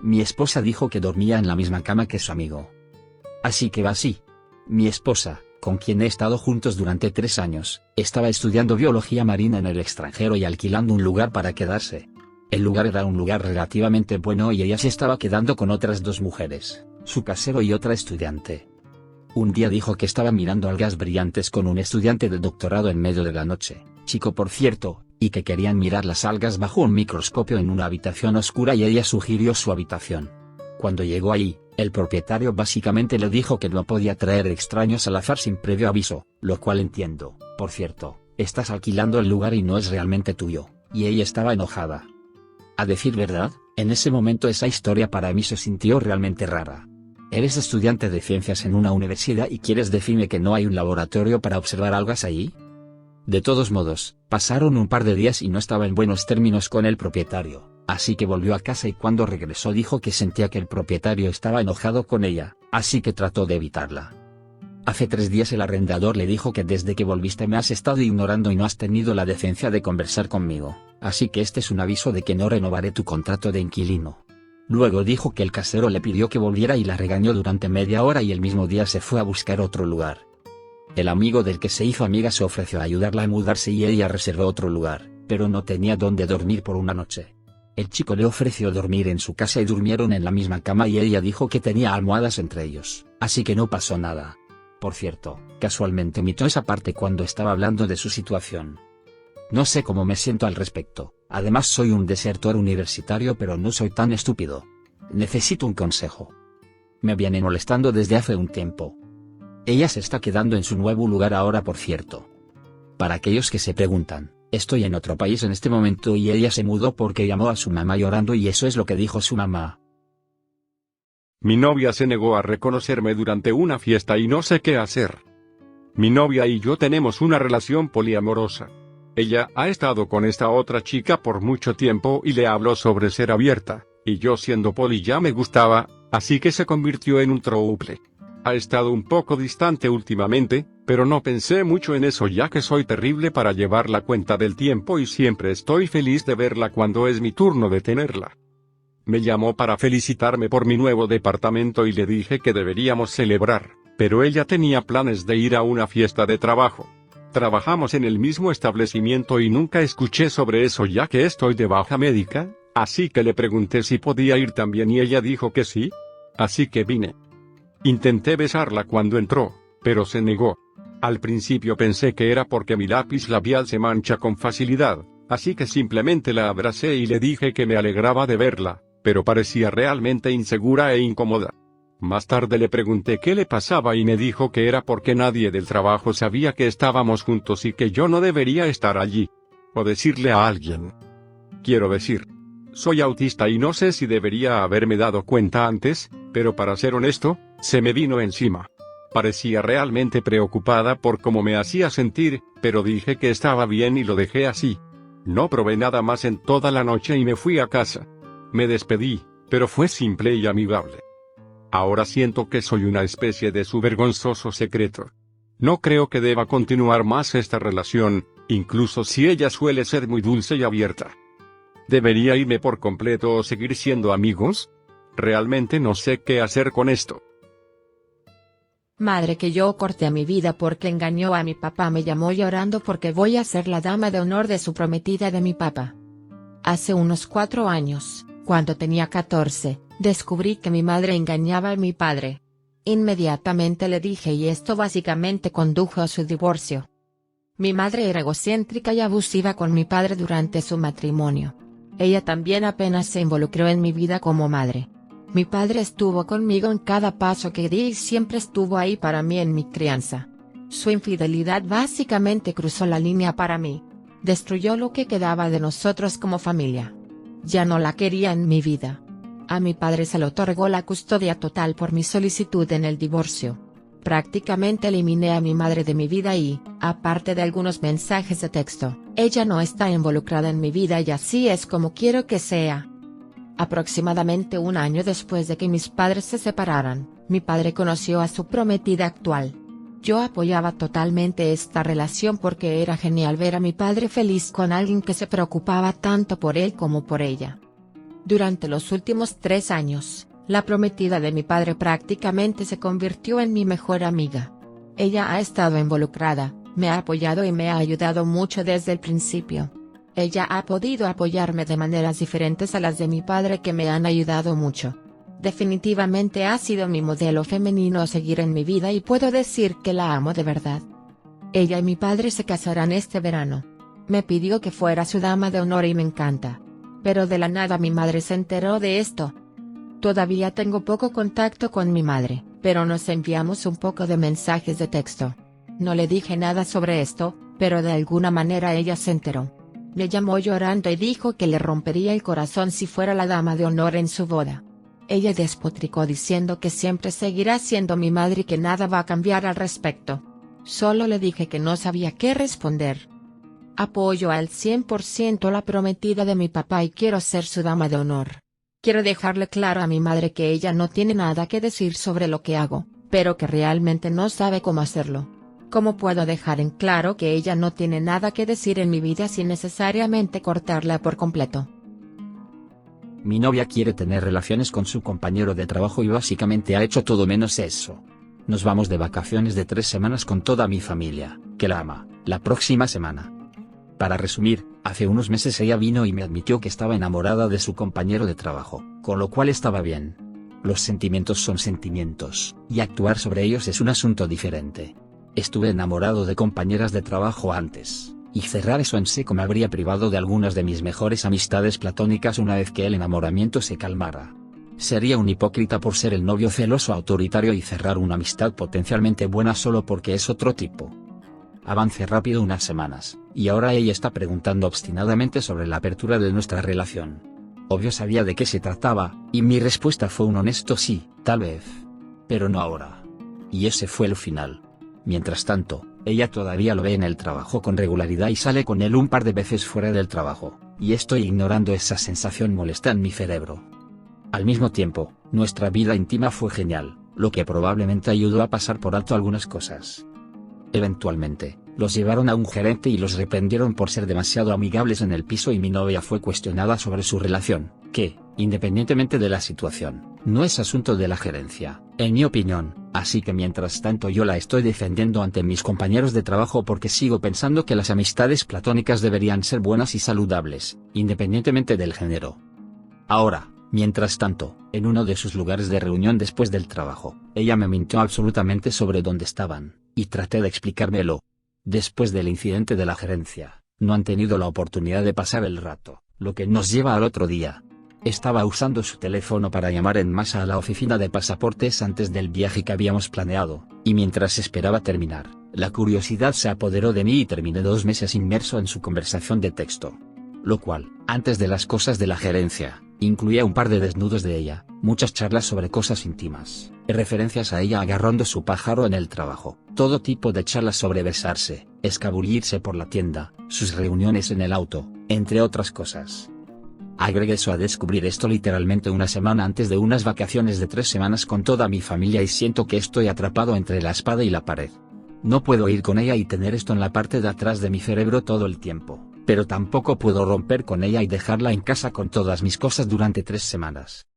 Mi esposa dijo que dormía en la misma cama que su amigo. Así que va así. Mi esposa, con quien he estado juntos durante 3 años, estaba estudiando biología marina en el extranjero y alquilando un lugar para quedarse. El lugar era un lugar relativamente bueno y ella se estaba quedando con otras 2 mujeres, su casero y otra estudiante. Un día dijo que estaba mirando algas brillantes con un estudiante de doctorado en medio de la noche, chico por cierto, y que querían mirar las algas bajo un microscopio en una habitación oscura y ella sugirió su habitación. Cuando llegó allí, el propietario básicamente le dijo que no podía traer extraños al azar sin previo aviso, lo cual entiendo. Por cierto, estás alquilando el lugar y no es realmente tuyo, y ella estaba enojada. A decir verdad, en ese momento esa historia para mí se sintió realmente rara. ¿Eres estudiante de ciencias en una universidad y quieres decirme que no hay un laboratorio para observar algas allí? De todos modos, pasaron un par de días y no estaba en buenos términos con el propietario, así que volvió a casa y cuando regresó dijo que sentía que el propietario estaba enojado con ella, así que trató de evitarla. Hace 3 días el arrendador le dijo que desde que volviste me has estado ignorando y no has tenido la decencia de conversar conmigo, así que este es un aviso de que no renovaré tu contrato de inquilino. Luego dijo que el casero le pidió que volviera y la regañó durante media hora y el mismo día se fue a buscar otro lugar. El amigo del que se hizo amiga se ofreció a ayudarla a mudarse y ella reservó otro lugar, pero no tenía dónde dormir por una noche. El chico le ofreció dormir en su casa y durmieron en la misma cama y ella dijo que tenía almohadas entre ellos, así que no pasó nada. Por cierto, casualmente omitió esa parte cuando estaba hablando de su situación. No sé cómo me siento al respecto, además soy un desertor universitario pero no soy tan estúpido. Necesito un consejo. Me viene molestando desde hace un tiempo. Ella se está quedando en su nuevo lugar ahora por cierto. Para aquellos que se preguntan, estoy en otro país en este momento y ella se mudó porque llamó a su mamá llorando y eso es lo que dijo su mamá. Mi novia se negó a reconocerme durante una fiesta y no sé qué hacer. Mi novia y yo tenemos una relación poliamorosa. Ella ha estado con esta otra chica por mucho tiempo y le habló sobre ser abierta, y yo siendo poli ya me gustaba, así que se convirtió en un trouble. Ha estado un poco distante últimamente, pero no pensé mucho en eso ya que soy terrible para llevar la cuenta del tiempo y siempre estoy feliz de verla cuando es mi turno de tenerla. Me llamó para felicitarme por mi nuevo departamento y le dije que deberíamos celebrar, pero ella tenía planes de ir a una fiesta de trabajo. Trabajamos en el mismo establecimiento y nunca escuché sobre eso ya que estoy de baja médica, así que le pregunté si podía ir también y ella dijo que sí. Así que vine. Intenté besarla cuando entró, pero se negó. Al principio pensé que era porque mi lápiz labial se mancha con facilidad, así que simplemente la abracé y le dije que me alegraba de verla, pero parecía realmente insegura e incómoda. Más tarde le pregunté qué le pasaba y me dijo que era porque nadie del trabajo sabía que estábamos juntos y que yo no debería estar allí. O decirle a alguien. Quiero decir, soy autista y no sé si debería haberme dado cuenta antes, pero para ser honesto, se me vino encima. Parecía realmente preocupada por cómo me hacía sentir, pero dije que estaba bien y lo dejé así. No probé nada más en toda la noche y me fui a casa. Me despedí, pero fue simple y amigable. Ahora siento que soy una especie de su vergonzoso secreto. No creo que deba continuar más esta relación, incluso si ella suele ser muy dulce y abierta. ¿Debería irme por completo o seguir siendo amigos? Realmente no sé qué hacer con esto. Madre que yo corté a mi vida porque engañó a mi papá me llamó llorando porque voy a ser la dama de honor de su prometida de mi papá. Hace unos 4 años, cuando tenía 14, descubrí que mi madre engañaba a mi padre. Inmediatamente le dije y esto básicamente condujo a su divorcio. Mi madre era egocéntrica y abusiva con mi padre durante su matrimonio. Ella también apenas se involucró en mi vida como madre. Mi padre estuvo conmigo en cada paso que di y siempre estuvo ahí para mí en mi crianza. Su infidelidad básicamente cruzó la línea para mí. Destruyó lo que quedaba de nosotros como familia. Ya no la quería en mi vida. A mi padre se le otorgó la custodia total por mi solicitud en el divorcio. Prácticamente eliminé a mi madre de mi vida y, aparte de algunos mensajes de texto, ella no está involucrada en mi vida y así es como quiero que sea. Aproximadamente 1 año después de que mis padres se separaran, mi padre conoció a su prometida actual. Yo apoyaba totalmente esta relación porque era genial ver a mi padre feliz con alguien que se preocupaba tanto por él como por ella. Durante los últimos 3 años, la prometida de mi padre prácticamente se convirtió en mi mejor amiga. Ella ha estado involucrada, me ha apoyado y me ha ayudado mucho desde el principio. Ella ha podido apoyarme de maneras diferentes a las de mi padre que me han ayudado mucho. Definitivamente ha sido mi modelo femenino a seguir en mi vida y puedo decir que la amo de verdad. Ella y mi padre se casarán este verano. Me pidió que fuera su dama de honor y me encanta. Pero de la nada mi madre se enteró de esto. Todavía tengo poco contacto con mi madre, pero nos enviamos un poco de mensajes de texto. No le dije nada sobre esto, pero de alguna manera ella se enteró. Me llamó llorando y dijo que le rompería el corazón si fuera la dama de honor en su boda. Ella despotricó diciendo que siempre seguirá siendo mi madre y que nada va a cambiar al respecto. Solo le dije que no sabía qué responder. Apoyo al 100% a la prometida de mi papá y quiero ser su dama de honor. Quiero dejarle claro a mi madre que ella no tiene nada que decir sobre lo que hago, pero que realmente no sabe cómo hacerlo. ¿Cómo puedo dejar en claro que ella no tiene nada que decir en mi vida sin necesariamente cortarla por completo? Mi novia quiere tener relaciones con su compañero de trabajo y básicamente ha hecho todo menos eso. Nos vamos de vacaciones de 3 semanas con toda mi familia, que la ama, la próxima semana. Para resumir, hace unos meses ella vino y me admitió que estaba enamorada de su compañero de trabajo, con lo cual estaba bien. Los sentimientos son sentimientos, y actuar sobre ellos es un asunto diferente. Estuve enamorado de compañeras de trabajo antes, y cerrar eso en seco me habría privado de algunas de mis mejores amistades platónicas una vez que el enamoramiento se calmara. Sería un hipócrita por ser el novio celoso autoritario y cerrar una amistad potencialmente buena solo porque es otro tipo. Avancé rápido unas semanas, y ahora ella está preguntando obstinadamente sobre la apertura de nuestra relación. Obvio sabía de qué se trataba, y mi respuesta fue un honesto sí, tal vez. Pero no ahora. Y ese fue el final. Mientras tanto, ella todavía lo ve en el trabajo con regularidad y sale con él un par de veces fuera del trabajo, y estoy ignorando esa sensación molesta en mi cerebro. Al mismo tiempo, nuestra vida íntima fue genial, lo que probablemente ayudó a pasar por alto algunas cosas. Eventualmente, los llevaron a un gerente y los reprendieron por ser demasiado amigables en el piso y mi novia fue cuestionada sobre su relación, que, independientemente de la situación, no es asunto de la gerencia, en mi opinión, así que mientras tanto yo la estoy defendiendo ante mis compañeros de trabajo porque sigo pensando que las amistades platónicas deberían ser buenas y saludables, independientemente del género. Ahora, mientras tanto, en uno de sus lugares de reunión después del trabajo, ella me mintió absolutamente sobre dónde estaban, y traté de explicármelo. Después del incidente de la gerencia, no han tenido la oportunidad de pasar el rato, lo que nos lleva al otro día. Estaba usando su teléfono para llamar en masa a la oficina de pasaportes antes del viaje que habíamos planeado, y mientras esperaba terminar, la curiosidad se apoderó de mí y terminé 2 meses inmerso en su conversación de texto. Lo cual, antes de las cosas de la gerencia, incluía un par de desnudos de ella, muchas charlas sobre cosas íntimas, referencias a ella agarrando su pájaro en el trabajo, todo tipo de charlas sobre besarse, escabullirse por la tienda, sus reuniones en el auto, entre otras cosas. Agregué eso a descubrir esto literalmente una semana antes de unas vacaciones de 3 semanas con toda mi familia y siento que estoy atrapado entre la espada y la pared. No puedo ir con ella y tener esto en la parte de atrás de mi cerebro todo el tiempo, pero tampoco puedo romper con ella y dejarla en casa con todas mis cosas durante 3 semanas.